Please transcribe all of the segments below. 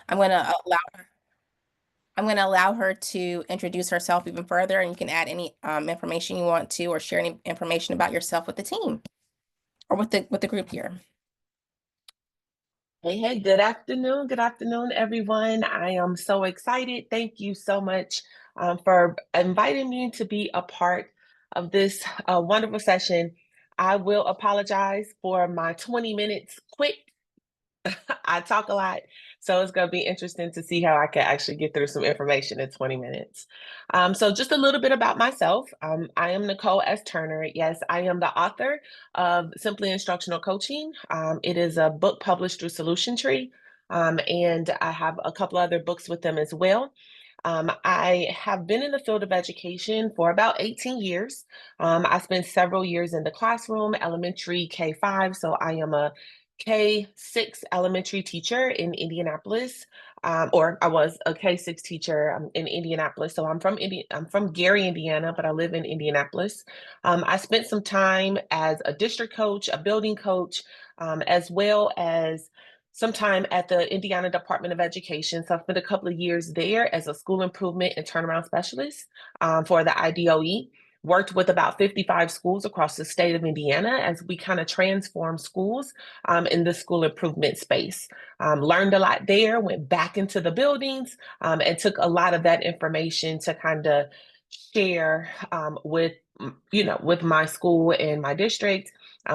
I'm going to allow I'm going to allow her to introduce herself even further, and you can add any information you want to, or share any information about yourself with the team or with the group here. Hey, hey, good afternoon. Good afternoon, everyone. I am so excited. Thank you so much for inviting me to be a part of this wonderful session. I will apologize for my 20 minutes quick. I talk a lot, so it's going to be interesting to see how I can actually get through some information in 20 minutes. So just a little bit about myself. I am Nicole S. Turner. Yes, I am the author of Simply Instructional Coaching. It is a book published through Solution Tree, and I have a couple other books with them as well. I have been in the field of education for about 18 years. I spent several years in the classroom, elementary K-5, so I am a K-6 elementary teacher in Indianapolis, or I was a K-6 teacher in Indianapolis. So I'm from Gary, Indiana, but I live in Indianapolis. I spent some time as a district coach, a building coach, as well as some time at the Indiana Department of Education. So I spent a couple of years there as a school improvement and turnaround specialist for the IDOE. Worked with about 55 schools across the state of Indiana as we kind of transform schools in the school improvement space. Learned a lot there, went back into the buildings, and took a lot of that information to kind of share with my school and my district.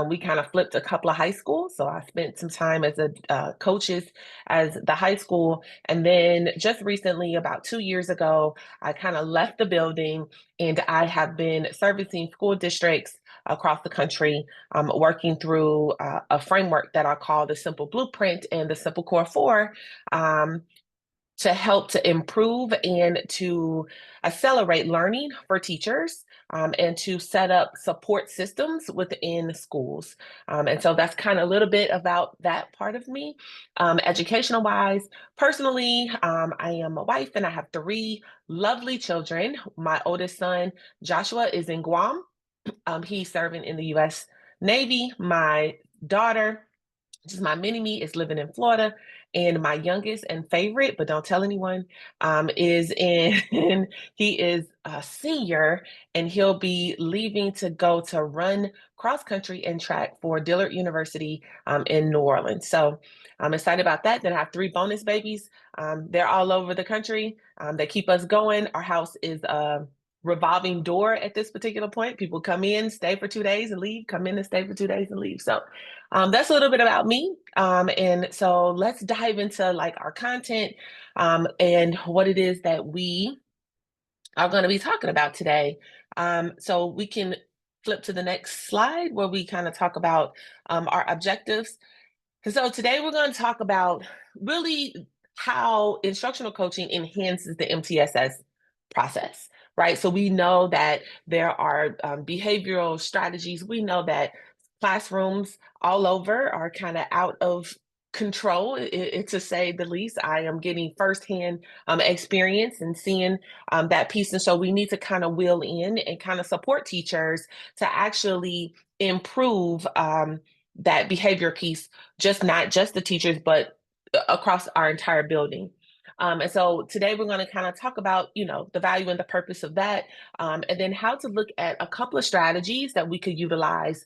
We kind of flipped a couple of high schools, so I spent some time as a coaches as the high school, and then just recently, about 2 years ago, I kind of left the building, and I have been servicing school districts across the country, working through a framework that I call the Simple Blueprint and the Simple Core 4, to help to improve and to accelerate learning for teachers, and to set up support systems within schools. And so that's kind of a little bit about that part of me. Educational wise, personally, I am a wife and I have three lovely children. My oldest son, Joshua, is in Guam. He's serving in the US Navy. My daughter, which is my mini me, is living in Florida. And my youngest and favorite, but don't tell anyone, is in, he is a senior, and he'll be leaving to go to run cross country and track for Dillard University in New Orleans. So I'm excited about that. Then I have three bonus babies. They're all over the country. They keep us going. Our house is revolving door at this particular point. People come in, stay for 2 days and leave, come in and stay for 2 days and leave. So that's a little bit about me. And so let's dive into like our content, and what it is that we are going to be talking about today. So we can flip to the next slide where we kind of talk about our objectives. And so today we're going to talk about really how instructional coaching enhances the MTSS process, right? So we know that there are behavioral strategies. We know that classrooms all over are kind of out of control, to say the least. I am getting firsthand experience and seeing that piece. And so we need to kind of wheel in and kind of support teachers to actually improve that behavior piece, just not just the teachers, but across our entire building. And so today we're going to kind of talk about, the value and the purpose of that, and then how to look at a couple of strategies that we could utilize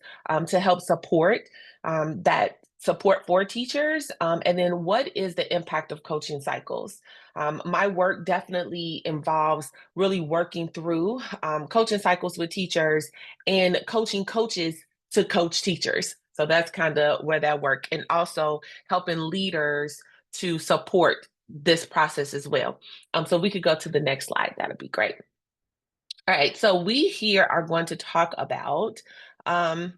to help support that support for teachers, and then what is the impact of coaching cycles. My work definitely involves really working through coaching cycles with teachers and coaching coaches to coach teachers. So that's kind of where that work, and also helping leaders to support this process as well. So we could go to the next slide. That'd be great. All right. So we here are going to talk about the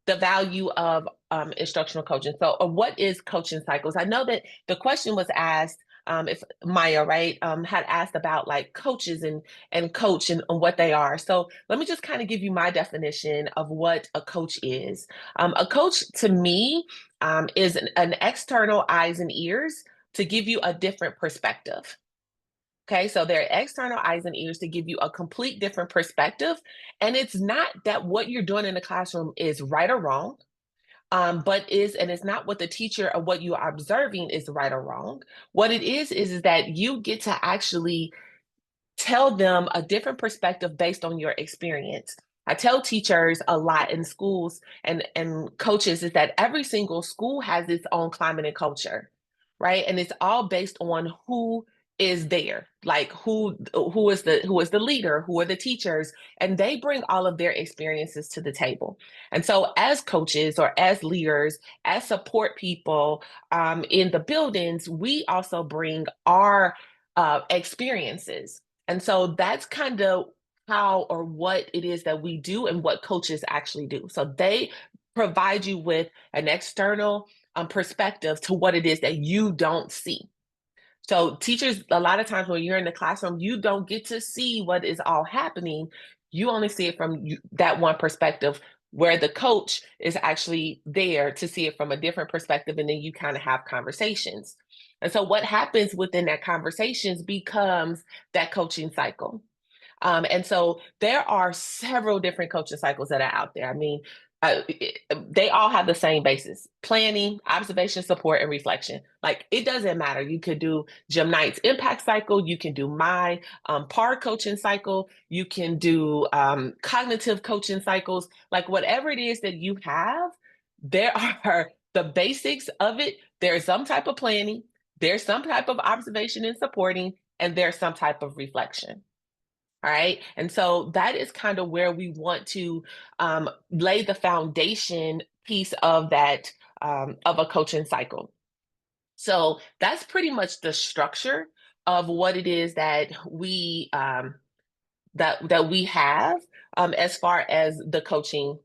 value of instructional coaching. So what is coaching cycles? I know that the question was asked, if Maya, right, had asked about like coaches and coach and what they are. So let me just kind of give you my definition of what a coach is. A coach to me is an external eyes and ears to give you a different perspective. Okay, so they're external eyes and ears to give you a complete different perspective. And it's not that what you're doing in the classroom is right or wrong. And it's not what the teacher or what you are observing is right or wrong. What it is that you get to actually tell them a different perspective based on your experience. I tell teachers a lot in schools and coaches is that every single school has its own climate and culture, right? And it's all based on who is there, like who is the leader, who are the teachers, and they bring all of their experiences to the table. And so, as coaches or as leaders, as support people in the buildings, we also bring our experiences. And so that's kind of how or what it is that we do and what coaches actually do. So they provide you with an external perspective to what it is that you don't see. So teachers, a lot of times when you're in the classroom, you don't get to see what is all happening. You only see it from that one perspective, where the coach is actually there to see it from a different perspective, and then you kind of have conversations. And so what happens within that conversations becomes that coaching cycle. And so there are several different coaching cycles that are out there. I mean, they all have the same basis: planning, observation, support, and reflection. Like, it doesn't matter. You could do Jim Knight's impact cycle, you can do my PAR coaching cycle, you can do cognitive coaching cycles. Like, whatever it is that you have, there are the basics of it. There's some type of planning, there's some type of observation and supporting, and there's some type of reflection. All right. And so that is kind of where we want to lay the foundation piece of that, of a coaching cycle. So that's pretty much the structure of what it is that we have as far as the coaching,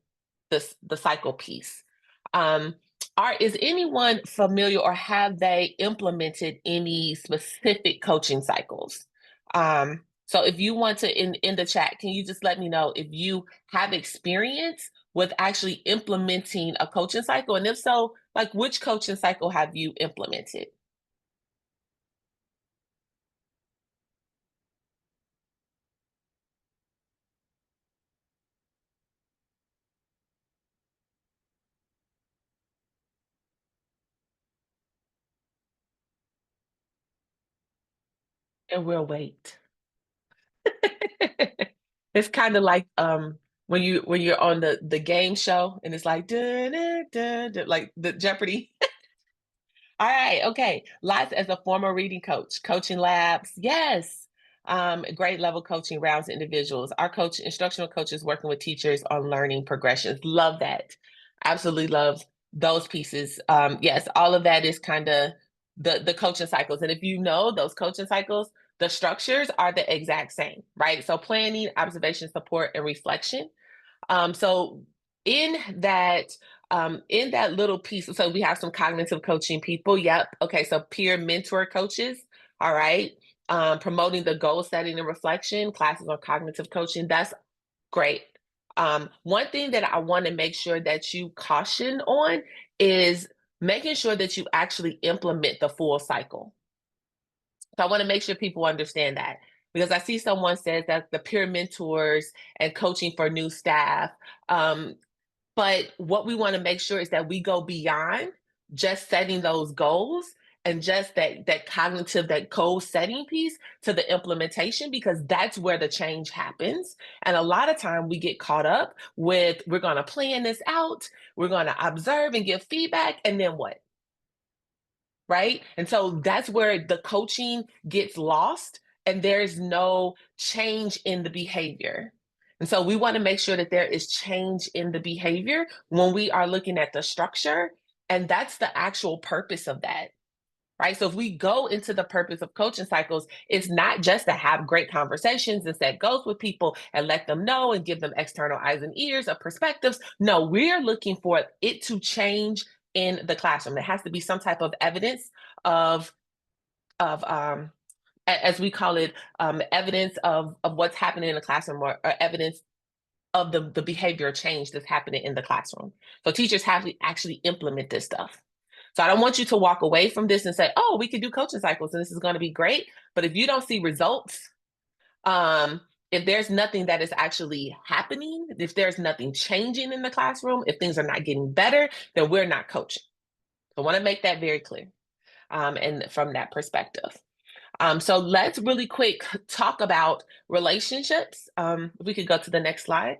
the cycle piece. Um, is anyone familiar, or have they implemented any specific coaching cycles? So if you want to, in the chat, can you just let me know if you have experience with actually implementing a coaching cycle? And if so, like, which coaching cycle have you implemented? And we'll wait. It's kind of like when you're on the game show and it's like dun, dun, dun, dun, like the Jeopardy. All right, okay. Lots as a former reading coach, coaching labs, yes. Grade level coaching rounds individuals. Our instructional coaches working with teachers on learning progressions. Love that. Absolutely love those pieces. Yes, all of that is kind of the coaching cycles. And if you know those coaching cycles, the structures are the exact same, right? So planning, observation, support, and reflection. So in that in that little piece, so we have some cognitive coaching people. Yep. Okay. So peer mentor coaches. All right. Promoting the goal setting and reflection classes on cognitive coaching. That's great. One thing that I want to make sure that you caution on is making sure that you actually implement the full cycle. So I want to make sure people understand that, because I see someone says that the peer mentors and coaching for new staff. But what we want to make sure is that we go beyond just setting those goals and just that cognitive, that goal setting piece, to the implementation, because that's where the change happens. And a lot of time we get caught up with, we're going to plan this out, we're going to observe and give feedback, and then what? Right? And so that's where the coaching gets lost and there's no change in the behavior. And so we want to make sure that there is change in the behavior when we are looking at the structure. And that's the actual purpose of that. Right. So if we go into the purpose of coaching cycles, it's not just to have great conversations and set goals with people and let them know and give them external eyes and ears of perspectives. No, we're looking for it to change in the classroom. There has to be some type of evidence of as we call it, evidence of what's happening in the classroom, or evidence of the behavior change that's happening in the classroom. So teachers have to actually implement this stuff. So I don't want you to walk away from this and say, oh, we could do coaching cycles and this is going to be great. But if you don't see results, um, if there's nothing that is actually happening, if there's nothing changing in the classroom, if things are not getting better, then we're not coaching. I want to make that very clear. And from that perspective. So let's really quick talk about relationships. If we could go to the next slide.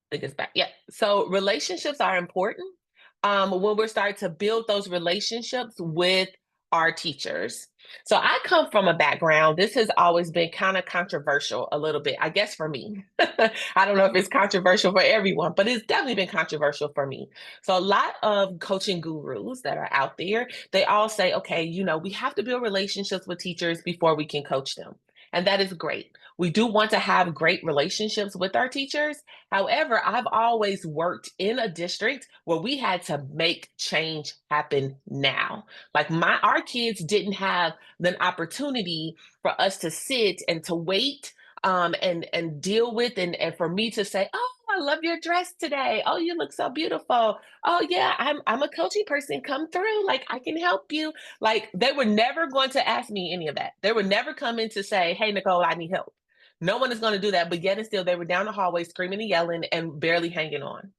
I think it's back. Yeah. So relationships are important when we're starting to build those relationships with our teachers. So I come from a background, this has always been kind of controversial a little bit, I guess for me. I don't know if it's controversial for everyone, but it's definitely been controversial for me. So a lot of coaching gurus that are out there, they all say, okay, we have to build relationships with teachers before we can coach them. And that is great. We do want to have great relationships with our teachers. However, I've always worked in a district where we had to make change happen now. Like our kids didn't have an opportunity for us to sit and to wait and deal with and for me to say, oh, I love your dress today. Oh, you look so beautiful. Oh yeah, I'm a coaching person. Come through. Like I can help you. Like they were never going to ask me any of that. They were never coming to say, hey, Nicole, I need help. No one is going to do that, but yet and still they were down the hallway screaming and yelling and barely hanging on.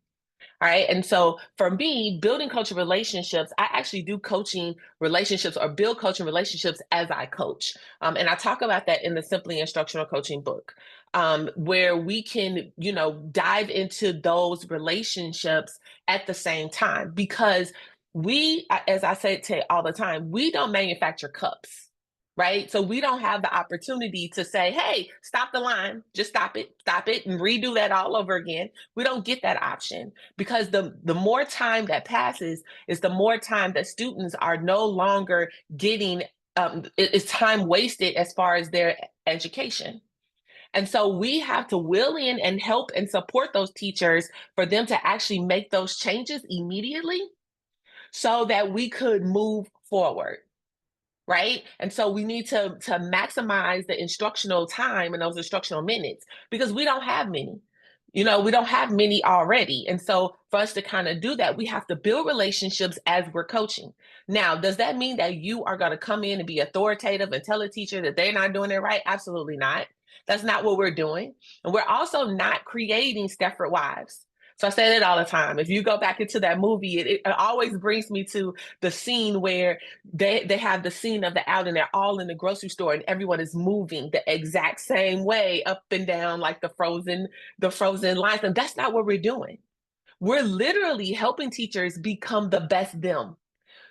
All right. And so for me, building coaching relationships, I actually do coaching relationships or build coaching relationships as I coach. And I talk about that in the Simply Instructional Coaching book, where we can, dive into those relationships at the same time because as I say all the time, we don't manufacture cups. Right. So we don't have the opportunity to say, hey, stop the line, just stop it, and redo that all over again. We don't get that option because the more time that passes is the more time that students are no longer getting it's time wasted as far as their education. And so we have to will in and help and support those teachers for them to actually make those changes immediately so that we could move forward. Right. And so we need to maximize the instructional time and those instructional minutes because we don't have many. We don't have many already. And so for us to kind of do that, we have to build relationships as we're coaching. Now, does that mean that you are going to come in and be authoritative and tell a teacher that they're not doing it right? Absolutely not. That's not what we're doing. And we're also not creating Stepford wives. So I say that all the time. If you go back into that movie, it always brings me to the scene where they have the scene of the out and they're all in the grocery store and everyone is moving the exact same way up and down like the frozen lines. And that's not what we're doing. We're literally helping teachers become the best them.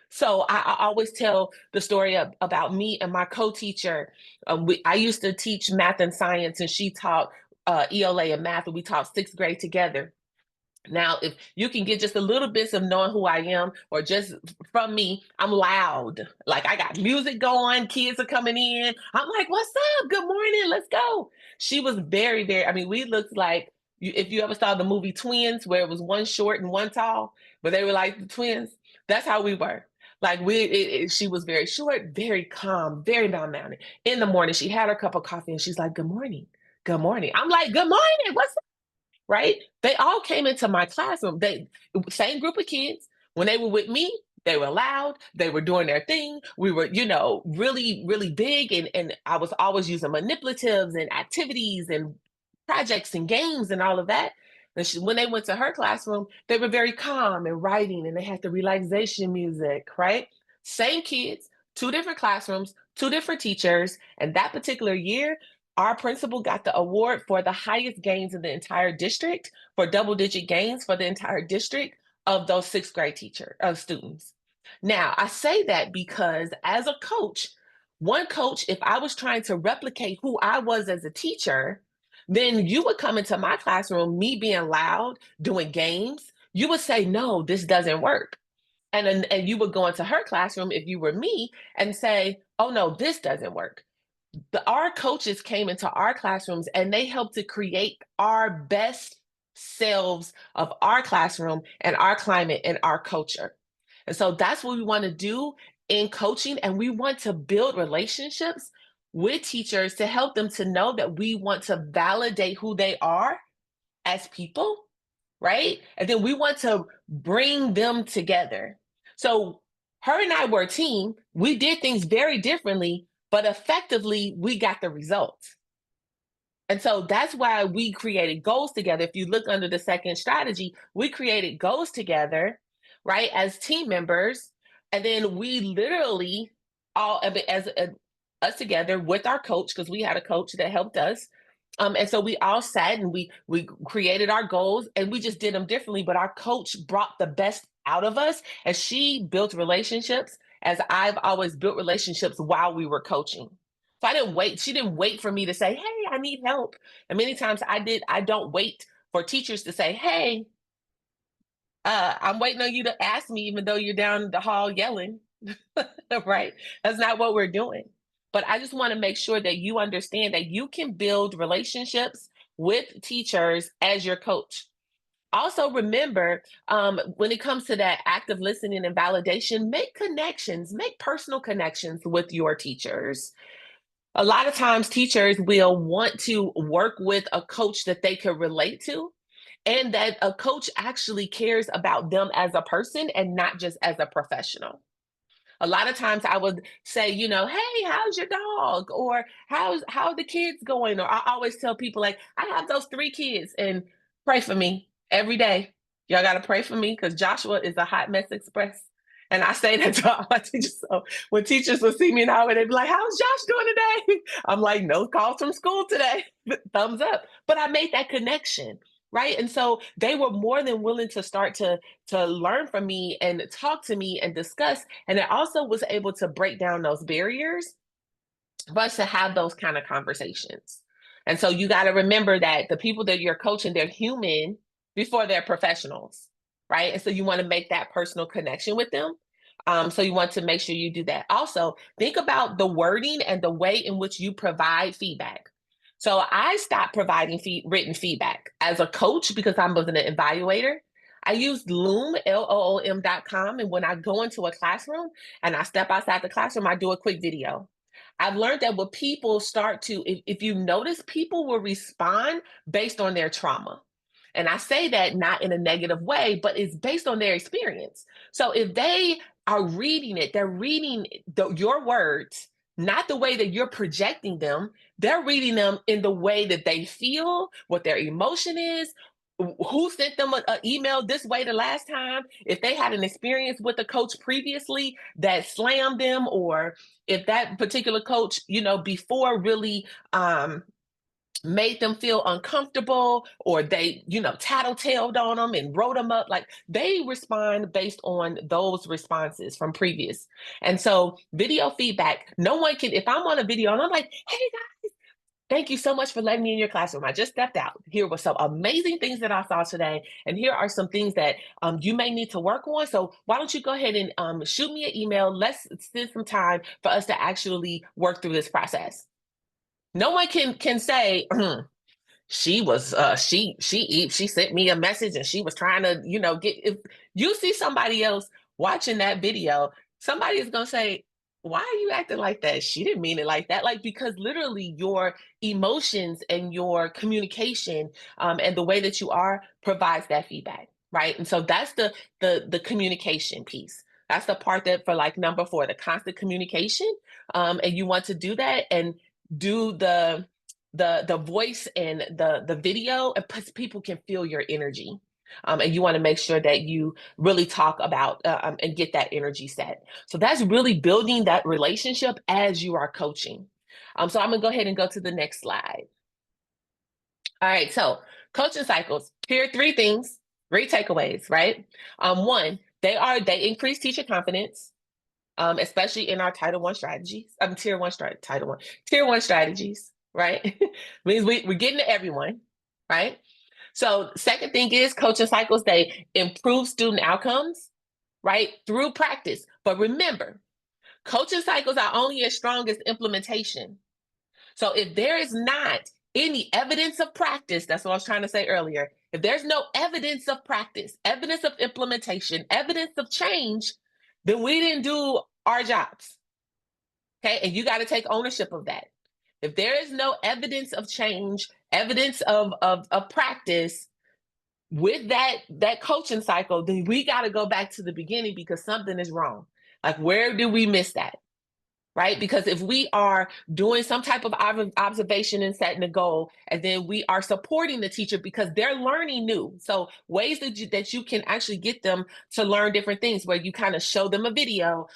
So I always tell the story about me and my co-teacher. I used to teach math and science and she taught ELA and math and we taught sixth grade together. Now, if you can get just a little bits of knowing who I am, or just from me, I'm loud. Like I got music going, kids are coming in. I'm like, what's up? Good morning, let's go. She was very, very, I mean, we looked like, if you ever saw the movie Twins, where it was one short and one tall, but they were like the twins, that's how we were. Like she was very short, very calm, very down-mounted. In the morning, she had her cup of coffee and she's like, good morning, good morning. I'm like, good morning, what's right? They all came into my classroom. Same group of kids. When they were with me, they were loud. They were doing their thing. We were, really, really big. And I was always using manipulatives and activities and projects and games and all of that. And when they went to her classroom, they were very calm and writing and they had the relaxation music, right? Same kids, two different classrooms, two different teachers. And that particular year, our principal got the award for the highest gains in the entire district, for double-digit gains for the entire district of those sixth grade students. Now, I say that because as a coach, one coach, if I was trying to replicate who I was as a teacher, then you would come into my classroom, me being loud, doing games, you would say, no, this doesn't work. And you would go into her classroom if you were me and say, oh no, this doesn't work. Our coaches came into our classrooms and they helped to create our best selves of our classroom and our climate and our culture. And so that's what we want to do in coaching. And we want to build relationships with teachers to help them to know that we want to validate who they are as people, right? And then we want to bring them together. So her and I were a team. We did things very differently, but effectively we got the results. And so that's why we created goals together. If you look under the second strategy, we created goals together, right, as team members. And then we literally all, as us together with our coach, because we had a coach that helped us. And so we all sat and we created our goals and we just did them differently. But our coach brought the best out of us as she built relationships, as I've always built relationships while we were coaching. So I didn't wait. She didn't wait for me to say, "Hey, I need help." And many times I don't wait for teachers to say, "Hey, I'm waiting on you to ask me," even though you're down the hall yelling, right? That's not what we're doing. But I just want to make sure that you understand that you can build relationships with teachers as your coach. Also, remember, when it comes to that active listening and validation, make connections, make personal connections with your teachers. A lot of times teachers will want to work with a coach that they can relate to, and that a coach actually cares about them as a person and not just as a professional. A lot of times I would say, "Hey, how's your dog?" Or how are the kids going? Or I always tell people, like, I have those 3 kids, and pray for me every day. Y'all gotta pray for me because Joshua is a hot mess express. And I say that to all my teachers. So when teachers will see me now, they'd be like, "How's Josh doing today?" I'm like, "No calls from school today." Thumbs up. But I made that connection. Right. And so they were more than willing to start to learn from me and talk to me and discuss. And I also was able to break down those barriers for us to have those kind of conversations. And so you got to remember that the people that you're coaching, they're human before they're professionals, right? And so you want to make that personal connection with them. So you want to make sure you do that. Also, think about the wording and the way in which you provide feedback. So I stopped providing written feedback as a coach because I was an evaluator. I used Loom, LOOM.com. And when I go into a classroom and I step outside the classroom, I do a quick video. I've learned that when people start to, if you notice, people will respond based on their trauma. And I say that not in a negative way, but it's based on their experience. So if they are reading it, they're reading your words, not the way that you're projecting them. They're reading them in the way that they feel, what their emotion is, who sent them an email this way the last time, if they had an experience with a coach previously that slammed them, or if that particular coach, before really made them feel uncomfortable, or they, tattletaled on them and wrote them up. Like, they respond based on those responses from previous. And so video feedback, no one can, if I'm on a video and I'm like, "Hey guys, thank you so much for letting me in your classroom. I just stepped out. Here were some amazing things that I saw today. And here are some things that you may need to work on. So why don't you go ahead and shoot me an email? Let's spend some time for us to actually work through this process." No one can say, "She was she sent me a message and she was trying to, get." If you see somebody else watching that video, somebody is going to say, "Why are you acting like that? She didn't mean it like that." Like, because literally your emotions and your communication, and the way that you are, provides that feedback, right? And so that's the communication piece. That's the part that, for like number 4, the constant communication. And you want to do that and do the voice and the video, and people can feel your energy. And you want to make sure that you really talk about, and get that energy set. So that's really building that relationship as you are coaching. So I'm gonna go ahead and go to the next slide. All right, so coaching cycles, here are 3 takeaways, right? One, they increase teacher confidence, especially in our Title One strategies. Tier one strategies, right? Means we're getting to everyone, right? So second thing is, coaching cycles, they improve student outcomes, right? Through practice. But remember, coaching cycles are only as strong as implementation. So if there is not any evidence of practice, that's what I was trying to say earlier. If there's no evidence of practice, evidence of implementation, evidence of change, then we didn't do our jobs. Okay. And you got to take ownership of that. If there is no evidence of change, evidence of practice with that coaching cycle, then we got to go back to the beginning because something is wrong. Like, where did we miss that? right? Because if we are doing some type of observation and setting a goal, and then we are supporting the teacher because they're learning new. So ways that you can actually get them to learn different things, where you kind of show them a video,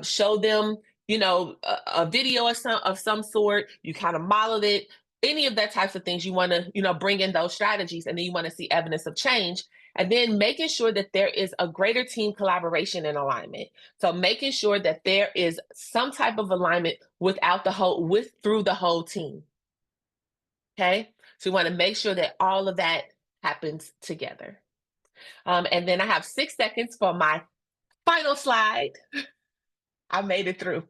show them, a video of some sort, you kind of model it, any of that types of things. You want to, bring in those strategies, and then you want to see evidence of change. And then making sure that there is a greater team collaboration and alignment. So making sure that there is some type of alignment through the whole team. Okay. So we want to make sure that all of that happens together. And then I have 6 seconds for my final slide. I made it through.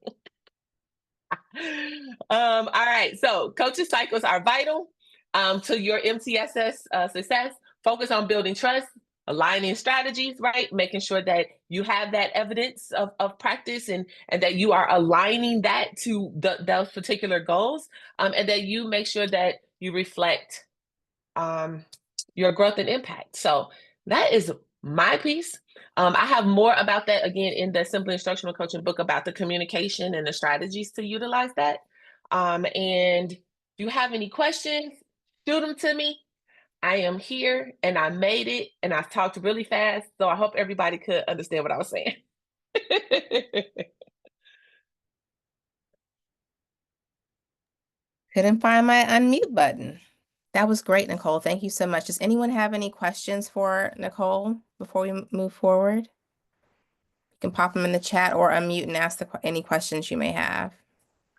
All right. So coaching cycles are vital to your MTSS success. Focus on building trust, aligning strategies, right? Making sure that you have that evidence of practice, and that you are aligning that to those particular goals, and that you make sure that you reflect your growth and impact. So that is my piece. I have more about that again in the Simply Instructional Coaching book about the communication and the strategies to utilize that. And if you have any questions, shoot them to me. I am here, and I made it, and I've talked really fast, so I hope everybody could understand what I was saying. Couldn't find my unmute button. That was great, Nicole. Thank you so much. Does anyone have any questions for Nicole before we move forward? You can pop them in the chat or unmute and ask any questions you may have.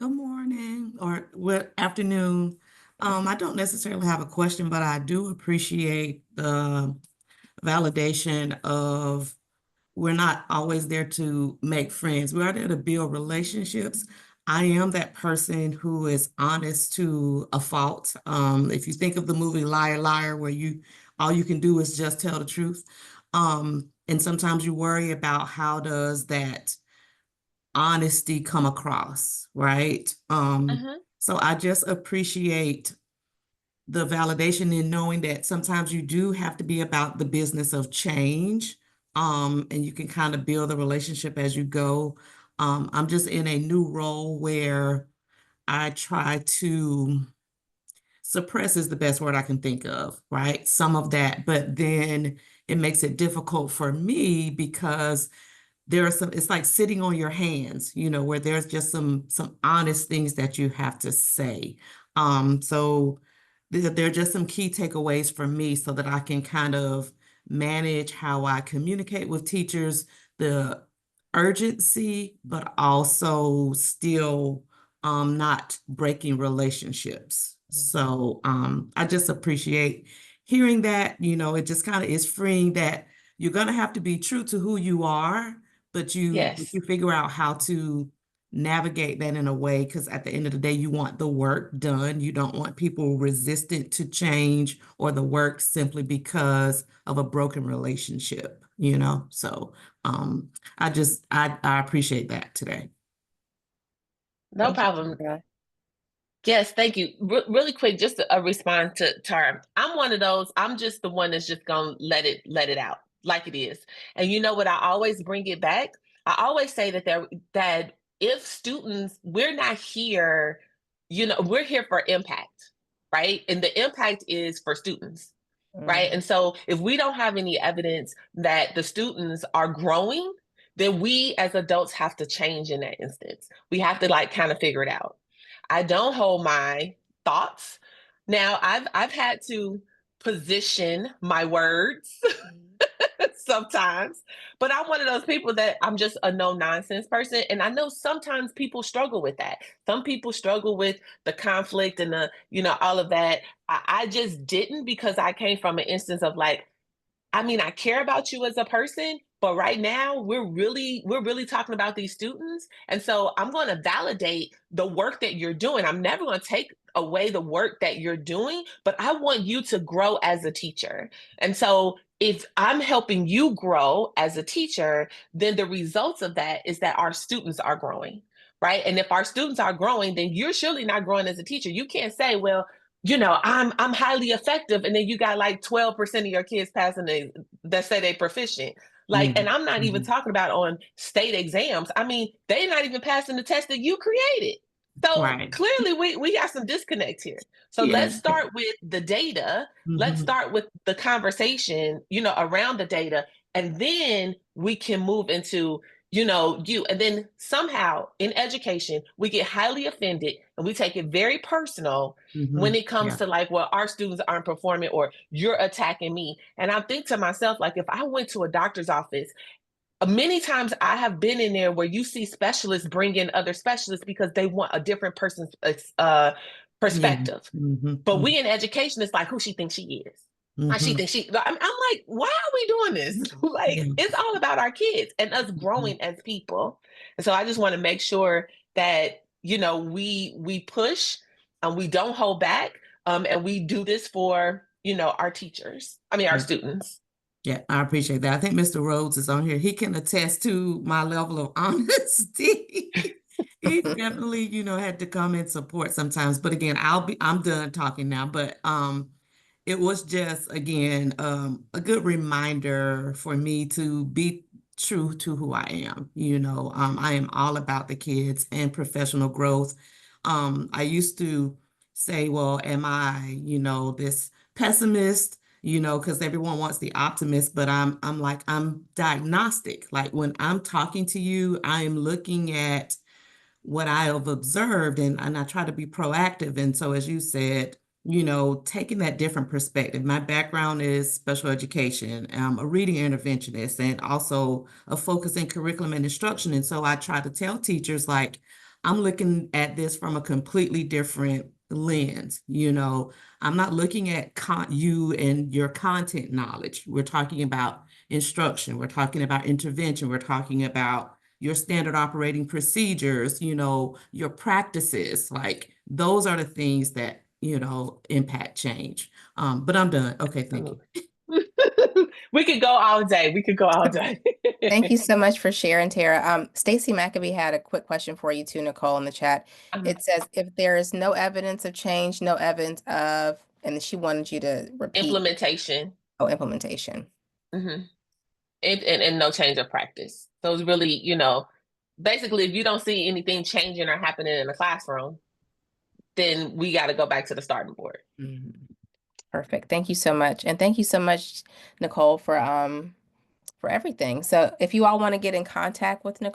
Good morning or afternoon. I don't necessarily have a question, but I do appreciate the validation of we're not always there to make friends. We are there to build relationships. I am that person who is honest to a fault. If you think of the movie Liar, Liar, where all you can do is just tell the truth. And sometimes you worry about how does that honesty come across, right? So I just appreciate the validation in knowing that sometimes you do have to be about the business of change, and you can kind of build a relationship as you go. I'm just in a new role where I try to suppress is the best word I can think of, right? Some of that, but then it makes it difficult for me because there are it's like sitting on your hands, where there's just some honest things that you have to say. So there are just some key takeaways for me so that I can kind of manage how I communicate with teachers, the urgency, but also still not breaking relationships. So I just appreciate hearing that, it just kind of is freeing that you're going to have to be true to who you are, but you Yes. figure out how to navigate that in a way, because at the end of the day, you want the work done. You don't want people resistant to change or the work simply because of a broken relationship, So I appreciate that today. No Thank you, problem. Kendra. Yes, thank you. Really quick, just a response to her. I'm one of those. I'm just the one that's just gonna let it out like it is. And you know what? I always bring it back. I always say that if students, we're not here, we're here for impact, right? And the impact is for students, right? And so if we don't have any evidence that the students are growing, then we as adults have to change in that instance. We have to kind of figure it out. I don't hold my thoughts. Now, I've had to position my words sometimes, but I'm one of those people that I'm just a no nonsense person, and I know sometimes people struggle with that. Some people struggle with the conflict and the all of that. I just didn't, because I came from an instance of I care about you as a person, but right now we're really talking about these students. And so I'm going to validate the work that you're doing. I'm never going to take away the work that you're doing, but I want you to grow as a teacher. And so if I'm helping you grow as a teacher, then the results of that is that our students are growing, right? And if our students are growing, then you're surely not growing as a teacher. You can't say, well, I'm highly effective, and then you got 12% of your kids passing that say they proficient. Like, and I'm not even Mhm. talking about on state exams. I mean, they're not even passing the test that you created. So Right. clearly we got some disconnect here. So Yeah. let's start with the data. Let's Mhm. start with the conversation, around the data, and then we can move into, and then somehow in education, we get highly offended and we take it very personal when Mhm. it comes Yeah. to like, well, our students aren't performing or you're attacking me. And I think to myself, like, if I went to a doctor's office, many times I have been in there where you see specialists bring in other specialists because they want a different person's Yeah. perspective. Mhm. But we in education, it's like who she thinks she is. How she Mhm. thinks she. I'm like, why are we doing this? Like, Yeah. it's all about our kids and us Mhm. growing as people. And so I just want to make sure that we push and we don't hold back, and we do this for our teachers. I mean, our Yeah. students. Yeah, I appreciate that. I think Mr. Rhodes is on here. He can attest to my level of honesty. He definitely, had to come and support sometimes. But again, I'm done talking now. But it was just again a good reminder for me to be true to who I am. I am all about the kids and professional growth. I used to say, well, am I, this pessimist? Because everyone wants the optimist, but I'm like, I'm diagnostic. Like when I'm talking to you, I am looking at what I have observed and I try to be proactive. And so, as you said, taking that different perspective. My background is special education. I'm a reading interventionist and also a focus in curriculum and instruction. And so I try to tell teachers, like, I'm looking at this from a completely different lens. I'm not looking at you and your content knowledge. We're talking about instruction. We're talking about intervention. We're talking about your standard operating procedures, your practices, like those are the things that, impact change. But I'm done. Okay, thank you. We could go all day. We could go all day. Thank you so much for sharing, Tara. Stacy McAbee had a quick question for you too, Nicole, in the chat. It says, if there is no evidence of change, no evidence of, and she wanted you to repeat, Implementation. implementation. Mm-hmm. And no change of practice. So it's really, basically, if you don't see anything changing or happening in the classroom, then we got to go back to the starting board. Mhm. Perfect. Thank you so much. And thank you so much, Nicole, for everything. So if you all want to get in contact with Nicole,